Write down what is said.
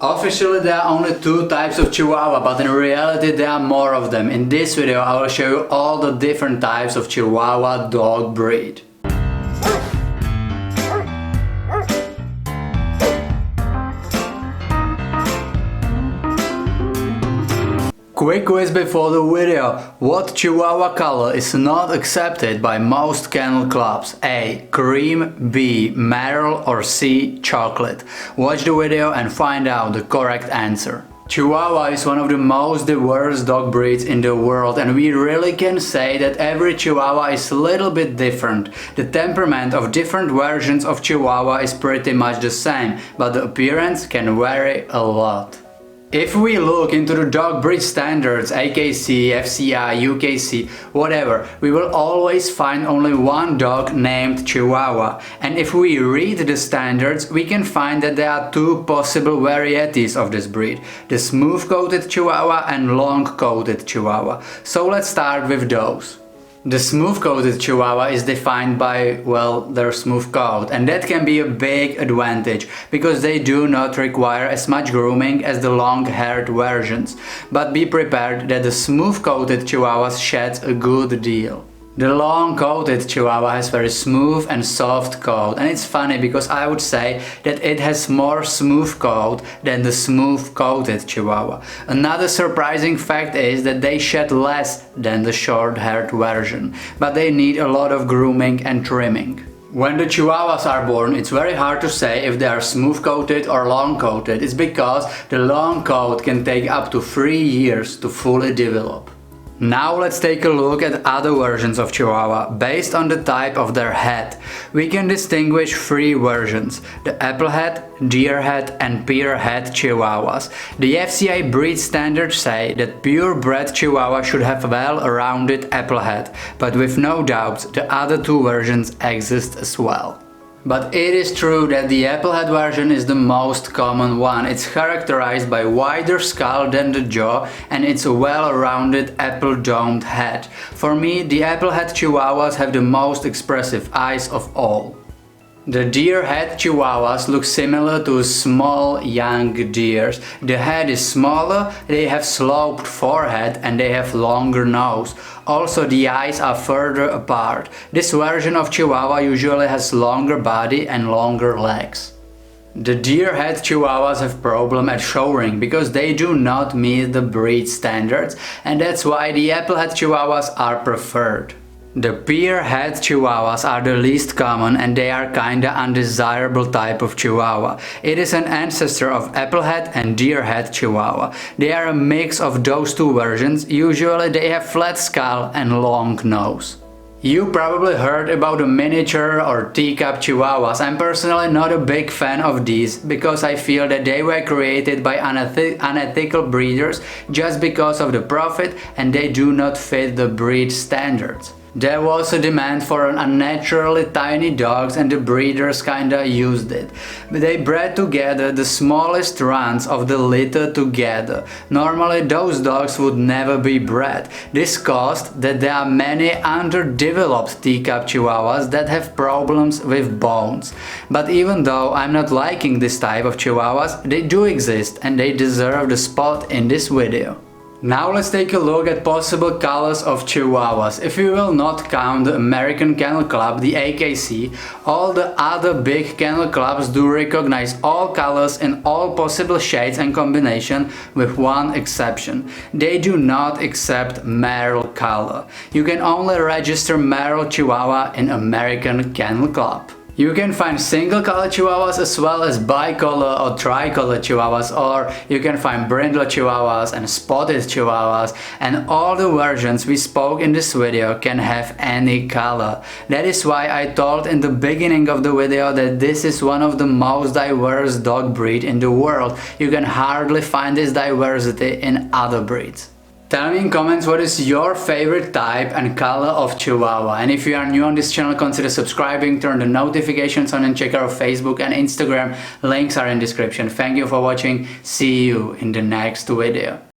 Officially there are only two types of Chihuahua, but in reality there are more of them. In this video I will show you all the different types of Chihuahua dog breed. Quick quiz before the video. What Chihuahua color is not accepted by most kennel clubs? A. Cream, B. Merle, or C. Chocolate? Watch the video and find out the correct answer. Chihuahua is one of the most diverse dog breeds in the world, and we really can say that every Chihuahua is a little bit different. The temperament of different versions of Chihuahua is pretty much the same, but the appearance can vary a lot. If we look into the dog breed standards, AKC, FCI, UKC, whatever, we will always find only one dog named Chihuahua. And if we read the standards, we can find that there are two possible varieties of this breed: the smooth-coated Chihuahua and long-coated Chihuahua. So let's start with those. The smooth-coated Chihuahua is defined by, well, their smooth coat, and that can be a big advantage because they do not require as much grooming as the long-haired versions. But be prepared that the smooth-coated Chihuahuas shed a good deal. The long-coated Chihuahua has very smooth and soft coat, and it's funny because I would say that it has more smooth coat than the smooth-coated Chihuahua. Another surprising fact is that they shed less than the short-haired version, but they need a lot of grooming and trimming. When the Chihuahuas are born, it's very hard to say if they are smooth-coated or long-coated. It's because the long coat can take up to 3 years to fully develop. Now let's take a look at other versions of Chihuahua. Based on the type of their head, we can distinguish three versions: the applehead, deerhead and pearhead Chihuahuas. The FCI breed standards say that purebred Chihuahua should have well-rounded applehead, but with no doubt the other two versions exist as well. But it is true that the applehead version is the most common one. It's characterized by wider skull than the jaw, and it's a well-rounded apple-domed head. For me, the applehead Chihuahuas have the most expressive eyes of all. The deerhead Chihuahuas look similar to small young deers. The head is smaller, they have sloped forehead and they have longer nose. Also the eyes are further apart. This version of Chihuahua usually has longer body and longer legs. The deerhead Chihuahuas have problem at showering because they do not meet the breed standards, and that's why the applehead Chihuahuas are preferred. The pearhead Chihuahuas are the least common, and they are kinda undesirable type of Chihuahua. It is an ancestor of applehead and deerhead Chihuahua. They are a mix of those two versions. Usually they have flat skull and long nose. You probably heard about the miniature or teacup Chihuahuas. I'm personally not a big fan of these because I feel that they were created by unethical breeders just because of the profit, and they do not fit the breed standards. There was a demand for an unnaturally tiny dogs, and the breeders kinda used it. They bred together the smallest runs of the litter together. Normally those dogs would never be bred. This caused that there are many underdeveloped teacup Chihuahuas that have problems with bones. But even though I'm not liking this type of Chihuahuas, they do exist and they deserve the spot in this video. Now let's take a look at possible colors of Chihuahuas. If we will not count the American Kennel Club, the AKC, all the other big kennel clubs do recognize all colors in all possible shades and combination, with one exception. They do not accept Merle color. You can only register Merle Chihuahua in American Kennel Club. You can find single color Chihuahuas as well as bicolor or tricolor Chihuahuas, or you can find brindle Chihuahuas and spotted Chihuahuas, and all the versions we spoke in this video can have any color. That is why I told in the beginning of the video that this is one of the most diverse dog breed in the world. You can hardly find this diversity in other breeds. Tell me in comments what is your favorite type and color of Chihuahua, and if you are new on this channel, consider subscribing, turn the notifications on and check out Facebook and Instagram. Links are in description. Thank you for watching. See you in the next video.